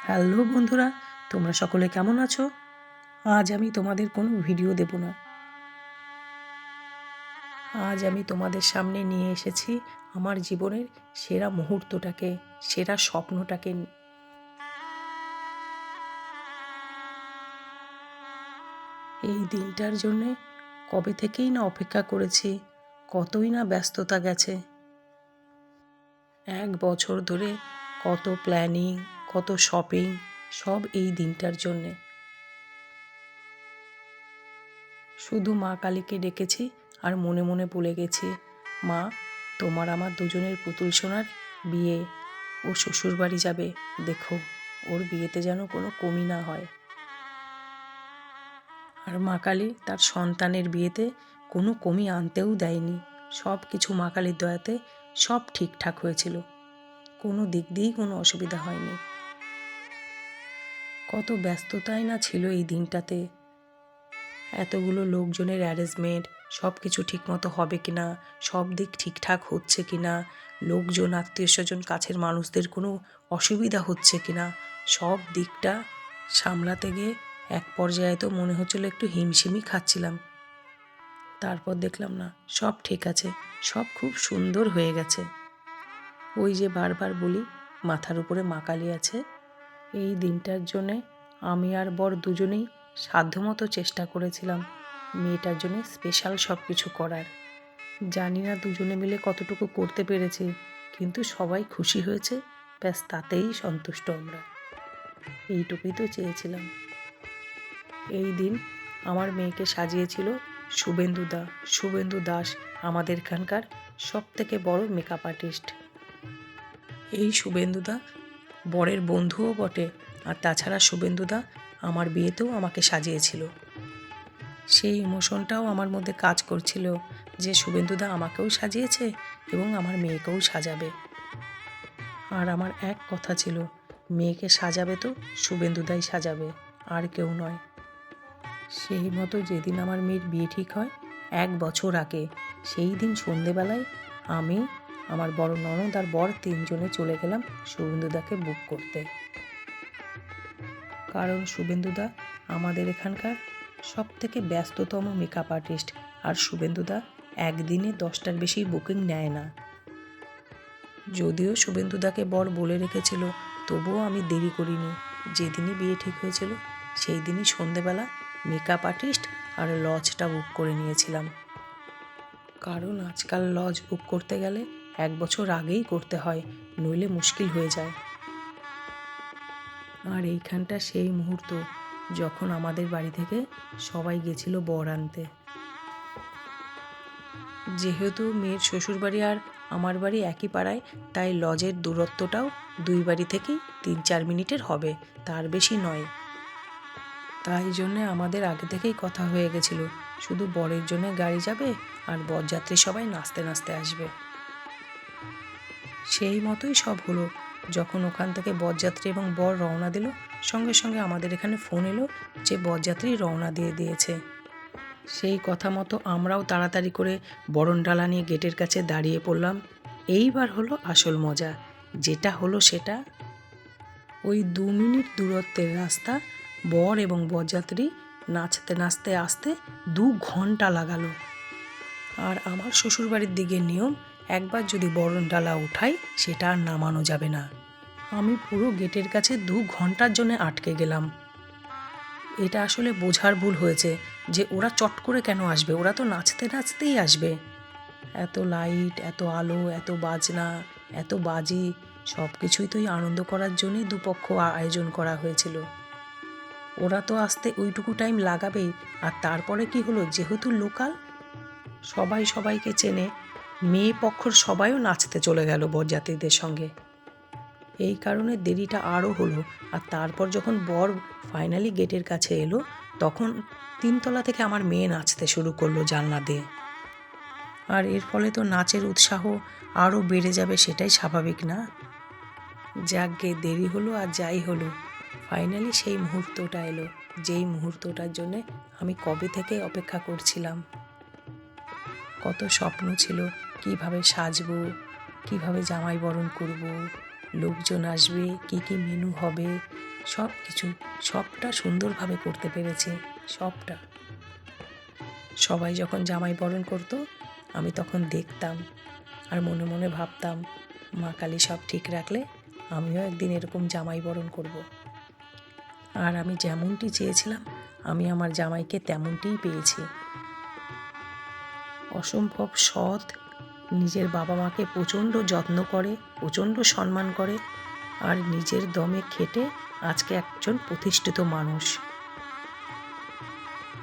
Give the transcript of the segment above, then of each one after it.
Hello বন্ধুরা, তোমরা সকলে কেমন আছো? আজ আমি তোমাদের কোনো ভিডিও দেব না। আজ আমি তোমাদের সামনে নিয়ে এসেছি আমার জীবনের সেরা মুহূর্তটাকে, সেরা স্বপ্নটাকে। এই দিনটার জন্যে কবে থেকেই না অপেক্ষা করেছি, কতই না ব্যস্ততা গেছে। 1 বছর ধরে কত প্ল্যানিং, কত শপিং, সব এই দিনটার জন্যে। শুধু মা কালীকে ডেকেছি আর মনে মনে বলে গেছি, মা, তোমার আমার দুজনের পুতুল সোনার বিয়ে, ও শ্বশুর বাড়ি যাবে, দেখো ওর বিয়েতে যেন কোনো কমি না হয়। আর মা কালী তার সন্তানের বিয়েতে কোনো কমি আনতেও দেয়নি। সব কিছু মা কালীর দয়াতে সব ঠিকঠাক হয়েছিল, কোনো দিক দিয়েই কোনো অসুবিধা হয়নি। কত ব্যস্ততাই না ছিল এই দিনটাতে। এতগুলো লোকজনের অ্যারেঞ্জমেন্ট, সব কিছু ঠিকমতো হবে কিনা, সব দিক ঠিকঠাক হচ্ছে কিনা, লোকজন, আত্মীয় স্বজন, কাছের মানুষদের কোনো অসুবিধা হচ্ছে কিনা, সব দিকটা সামলাতে গিয়ে এক পর্যায়ে তো মনে হচ্ছিল একটু হিমশিমই খাচ্ছিলাম। তারপর দেখলাম না, সব ঠিক আছে, সব খুব সুন্দর হয়ে গেছে। ওই যে বারবার বলি, মাথার উপরে মা কালী আছে। এই দিনটার জন্যে আমি আর বর দুজনেই সাধ্যমতো চেষ্টা করেছিলাম মেয়েটার জন্য স্পেশাল সব কিছু করার। জানি না দুজনে মিলে কতটুকু করতে পেরেছি, কিন্তু সবাই খুশি হয়েছে, ব্যাস তাতেই সন্তুষ্ট আমরা। এইটুকুই তো চেয়েছিলাম। এই দিন আমার মেয়েকে সাজিয়েছিল শুভেন্দু দাস, আমাদের এখানকার সবথেকে বড় মেকআপ আর্টিস্ট। এই শুভেন্দুদা বরের বন্ধুও বটে, আর তাছাড়া শুভেন্দুদা আমার বিয়েতেও আমাকে সাজিয়েছিল। সেই ইমোশনটাও আমার মধ্যে কাজ করছিল যে শুভেন্দুদা আমাকেও সাজিয়েছে এবং আমার মেয়েকেও সাজাবে। আর আমার এক কথা ছিল, মেয়েকে সাজাবে তো শুভেন্দুদাই সাজাবে, আর কেউ নয়। সেই মতো যেদিন আমার মেয়ের বিয়ে ঠিক হয় 1 বছর আগে, সেই দিন সন্ধেবেলায় আমি, আমার বড় ননদ আর বর 3 জনে চলে গেলাম শুভেন্দুদাকে বুক করতে। কারণ শুভেন্দুদা আমাদের এখানকার সবথেকে ব্যস্ততম মেকআপ আর্টিস্ট, আর শুভেন্দুদা একদিনে 10টার বেশি বুকিং নেয় না। যদিও শুভেন্দুদাকে বর বলে রেখেছিল, তবুও আমি দেরি করিনি। যেদিনই বিয়ে ঠিক হয়েছিল সেই দিনই সন্ধেবেলা মেকআপ আর্টিস্ট আর লজটা বুক করে নিয়েছিলাম। কারণ আজকাল লজ বুক করতে গেলে 1 বছর আগেই করতে হয়, নইলে মুশকিল হয়ে যায়। আর এইখানটা সেই মুহূর্ত যখন আমাদের বাড়ি থেকে সবাই গেছিল বর আনতে। যেহেতু মেয়ের শ্বশুরবাড়ি আর আমার বাড়ি একই পাড়ায়, তাই লজের দূরত্বটাও 2 বাড়ি থেকেই 3-4 মিনিটের হবে, তার বেশি নয়। তাই জন্যে আমাদের আগে থেকেই কথা হয়ে গেছিল, শুধু বরের জন্য গাড়ি যাবে আর বরযাত্রী সবাই নাচতে নাচতে আসবে। সেই মতোই সব হলো। যখন ওখান থেকে বরযাত্রী এবং বর রওনা দিল, সঙ্গে সঙ্গে আমাদের এখানে ফোন এলো যে বরযাত্রী রওনা দিয়ে দিয়েছে। সেই কথা মতো আমরাও তাড়াতাড়ি করে বরণডালা নিয়ে গেটের কাছে দাঁড়িয়ে পড়লাম। এইবার হলো আসল মজা। যেটা হলো সেটা, ওই 2 মিনিট দূরত্বের রাস্তা বর এবং বরযাত্রী নাচতে নাচতে আসতে 2 ঘন্টা লাগালো। আর আমার শ্বশুরবাড়ির দিকে নিয়ম, একবার যদি বরণডালা উঠাই সেটা আর নামানো যাবে না। আমি পুরো গেটের কাছে 2 ঘন্টার জন্য আটকে গেলাম। এটা আসলে বোঝার ভুল হয়েছে যে ওরা চট করে কেন আসবে, ওরা তো নাচতে নাচতেই আসবে। এত লাইট, এত আলো, এত বাজনা, এত বাজি, সব কিছুই তো এই আনন্দ করার জন্যই দুপক্ষ আয়োজন করা হয়েছিল। ওরা তো আসতে ওইটুকু টাইম লাগাবেই। আর তারপরে কি হলো, যেহেতু লোকাল, সবাই সবাইকে চেনে, মেয়ে পক্ষর সবাইও নাচতে চলে গেল বরযাত্রীদের সঙ্গে। এই কারণে দেরিটা আরও হলো। আর তারপর যখন বর ফাইনালি গেটের কাছে এলো, তখন 3 তলা থেকে আমার মেয়ে নাচতে শুরু করলো জানলা দিয়ে। আর এর ফলে তো নাচের উৎসাহ আরও বেড়ে যাবে, সেটাই স্বাভাবিক না? যাকগে, দেরি হলো আর যাই হলো, ফাইনালি সেই মুহূর্তটা এলো, যেই মুহূর্তটার জন্যে আমি কবে থেকে অপেক্ষা করছিলাম। কত স্বপ্ন ছিল, কিভাবে সাজবো, কিভাবে জামাই বরণ করব, লোকজন আসবে, কি কি মেনু হবে, সব কিছু, সবটা সুন্দরভাবে করতে পেরেছি, সবটা। সবাই যখন জামাই বরণ করতো আমি তখন দেখতাম আর মনে মনে ভাবতাম, মা কালী সব ঠিক রাখলে আমিও একদিন এরকম জামাই বরণ করব। আর আমি যেমনটি চেয়েছিলাম আমি আমার জামাইকে তেমনটিই পেয়েছি। অসম্ভব সৎ, নিজের বাবা মাকে প্রচণ্ড যত্ন করে, প্রচণ্ড সম্মান করে, আর নিজের দমে খেটে আজকে একজন প্রতিষ্ঠিত মানুষ।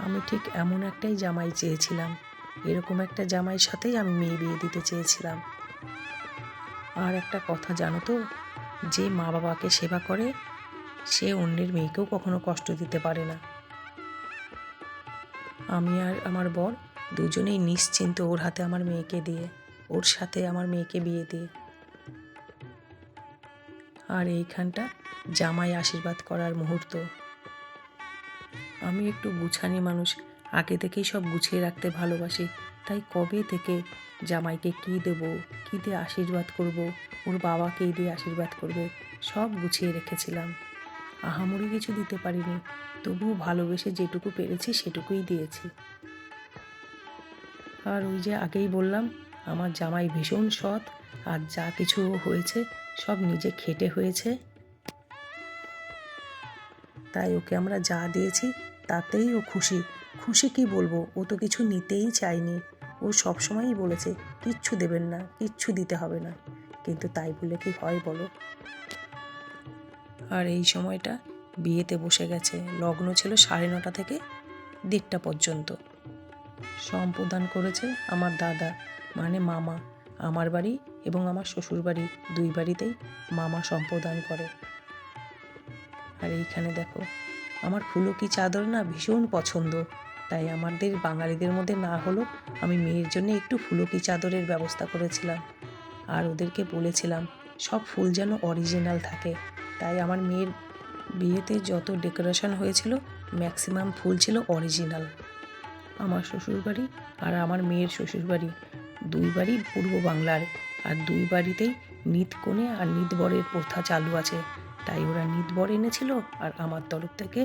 আমি ঠিক এমন একটাই জামাই চেয়েছিলাম, এরকম একটা জামাইয়ের সাথেই আমি মেয়ে বিয়ে দিতে চেয়েছিলাম। আর একটা কথা জানো তো, যে মা বাবাকে সেবা করে সে অন্যের মেয়েকেও কখনো কষ্ট দিতে পারে না। আমি আর আমার বর দুজনেই নিশ্চিন্ত ওর হাতে আমার মেয়েকে দিয়ে, ওর সাথে আমার মেয়েকে বিয়ে দিয়ে। আর এইখানটা জামাই আশীর্বাদ করার মুহূর্ত। আমি একটু গুছানি মানুষ, আগে থেকেই সব গুছিয়ে রাখতে ভালোবাসি। তাই কবে থেকে জামাইকে কী দেবো, কী দিয়ে আশীর্বাদ করব, ওর বাবাকে দিয়ে আশীর্বাদ করবে, সব গুছিয়ে রেখেছিলাম। আহামরি কিছু দিতে পারিনি, তবুও ভালোবেসে যেটুকু পেরেছি সেটুকুই দিয়েছি। আর ওই যে আগেই বললাম, আমার জামাই ভীষণ সৎ, আর যা কিছু হয়েছে সব নিজে খেটে হয়েছে। তাই ওকে আমরা যা দিয়েছি তাতেই ও খুশি। খুশি কি বলবো, ও তো কিছু নিতেই চায়নি। ও সবসময়ই বলেছে কিচ্ছু দেবেন না, কিচ্ছু দিতে হবে না, কিন্তু তাই বলে কি হয় বলো। আর এই সময়টা বিয়েতে বসে গেছে, লগ্ন ছিল 9:30 থেকে 1:30 পর্যন্ত। সম্প্রদান করেছে আমার দাদা, মানে মামা। আমার বাড়ি এবং আমার শ্বশুর বাড়ি, দুই বাড়িতেই মামা সম্প্রদান করে। আর এইখানে দেখো, আমার ফুলকি চাদর না ভীষণ পছন্দ, তাই আমাদের বাঙালিদের মধ্যে না হলেও আমি মেয়ের জন্য একটু ফুলকি চাদরের ব্যবস্থা করেছিলাম। আর ওদেরকে বলেছিলাম সব ফুল যেন অরিজিনাল থাকে। তাই আমার মেয়ের বিয়েতে যত ডেকোরেশন হয়েছিল ম্যাক্সিমাম ফুল ছিল অরিজিনাল। আমার শ্বশুরবাড়ি আর আমার মেয়ের শ্বশুরবাড়ি দুই বাড়ি পূর্ব বাংলার, আর দুই বাড়িতেই নিত কনে আর নিত বরের প্রথা চালু আছে। তাই ওরা নিত বর এনেছিল, আর আমার তরফ থেকে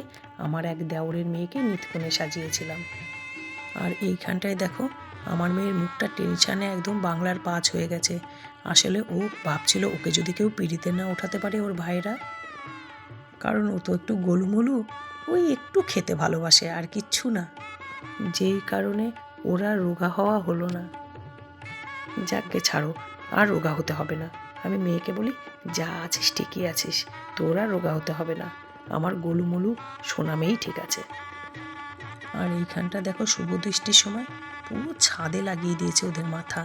আমার এক দেওরের মেয়েকে নিত কনে সাজিয়েছিলাম। আর এইখানটায় দেখো, আমার মেয়ের মুখটা টেনশানে একদম বাংলার 5 হয়ে গেছে। আসলে ও ভাবছিল ওকে যদি কেউ পিঁড়িতে না ওঠাতে পারে ওর ভাইরা, কারণ ও তো একটু গোলুমোলু, ওই একটু খেতে ভালোবাসে আর কিচ্ছু না, যেই কারণে ওরা রোগা হওয়া হলো না। যাকগে ছাড়ো, আর রোগা হতে হবে না। আমি মেয়েকে বলি যা আছিস ঠিকই আছিস, তোরা রোগা হতে হবে না, আমার গোলুমোলু সোনা মেয়েই ঠিক আছে। আর এইখানটা দেখো, শুভ দৃষ্টির সময় পুরো ছাদে লাগিয়ে দিয়েছে ওদের মাথা।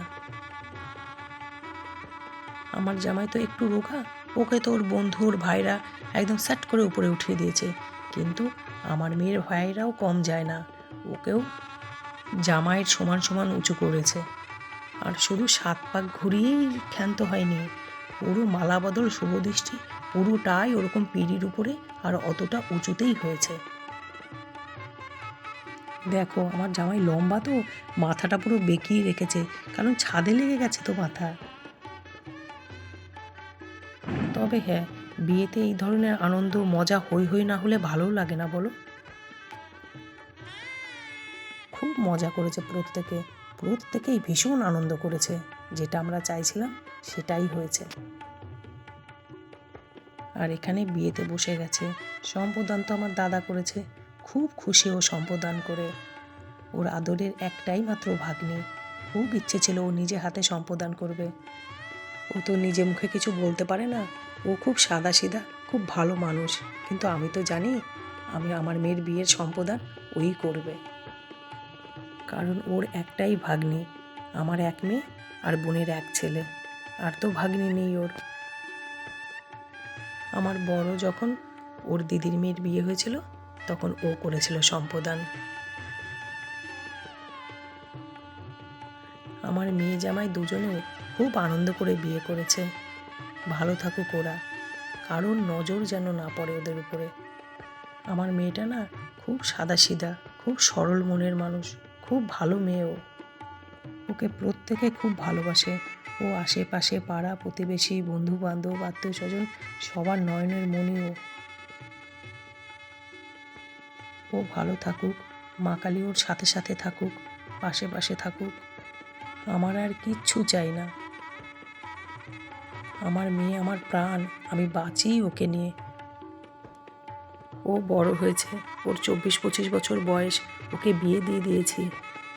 আমার জামাই তো একটু রোগা, ওকে তো ওর বন্ধু ওর ভাইরা একদম স্যাট করে উপরে উঠিয়ে দিয়েছে, কিন্তু আমার মেয়ের ভাইরাও কম যায় না, ওকেও জামাইয়ের সমান সমান উঁচু করেছে। আর শুধু 7 পাক ঘুরিয়েই ক্ষান্ত হয়নি, পুরো মালা বদল শুভ দৃষ্টি পুরোটাই ওরকম পিঁড়ির উপরে আর অতটা উঁচুতেই হয়েছে। দেখো আমার জামাই লম্বা তো, মাথাটা পুরো বেঁকিয়ে রেখেছে, কারণ ছাদে লেগে গেছে তো মাথা। তবে হ্যাঁ, বিয়েতে এই ধরনের আনন্দ মজা হই হই না হলে ভালোও লাগে না বলো। খুব মজা করেছে প্রত্যেকেই ভীষণ আনন্দ করেছে, যেটা আমরা চাইছিলাম সেটাই হয়েছে। আর এখানে বিয়েতে বসে গেছে, সম্প্রদান তো আমার দাদা করেছে, খুব খুশি ও সম্প্রদান করে। ওর আদরের একটাই মাত্র ভাগ্নি, খুব ইচ্ছে ছিল ও নিজে হাতে সম্প্রদান করবে। ও তো নিজে মুখে কিছু বলতে পারে না, ও খুব সাদাসিধা, খুব ভালো মানুষ, কিন্তু আমি তো জানি আমি আমার মেয়ের বিয়ের সম্প্রদান ওই করবে, কারণ ওর একটাই ভাগ্নি, আমার এক মেয়ে আর বোনের এক ছেলে, আর তো ভাগ্নি নেই ওর। আমার বড় যখন ওর দিদির মেয়ের বিয়ে হয়েছিল তখন ও করেছিল সম্প্রদান। আমার মেয়ে জামাই দুজনেও খুব আনন্দ করে বিয়ে করেছে। ভালো থাকুক ওরা, কারোর নজর যেন না পড়ে ওদের উপরে। আমার মেয়েটা না খুব সাদাসিধা, খুব সরল মনের মানুষ, খুব ভালো মেয়েও। ওকে প্রত্যেকে খুব ভালোবাসে। ও আশেপাশে পাড়া প্রতিবেশী বন্ধু বান্ধব আত্মীয় স্বজন সবার নয়নের মণিও। ও ভালো থাকুক, মা কালী ওর সাথে সাথে থাকুক, পাশে পাশে থাকুক। আমার আর কিচ্ছু চাই না। আমার মেয়ে আমার প্রাণ, আমি বাঁচি ওকে নিয়ে। ও বড় হয়েছে, ওর 24-25 বছর বয়স, ওকে বিয়ে দিয়ে দিয়েছি,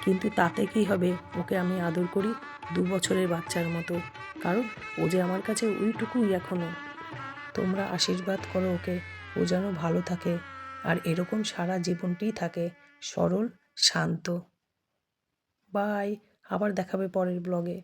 কিন্তু তাতে কি হবে? ওকে আমি আদর করি 2 বছরের বাচ্চার মতো, কারণ ও যে আমার কাছে ওইটুকুই এখনো। তোমরা আশীর্বাদ করো ওকে, ও যেন ভালো থাকে আর এরকম সারা জীবনটাই থাকে সরল, শান্ত। বাই, আবার দেখাবে পরের ব্লগে।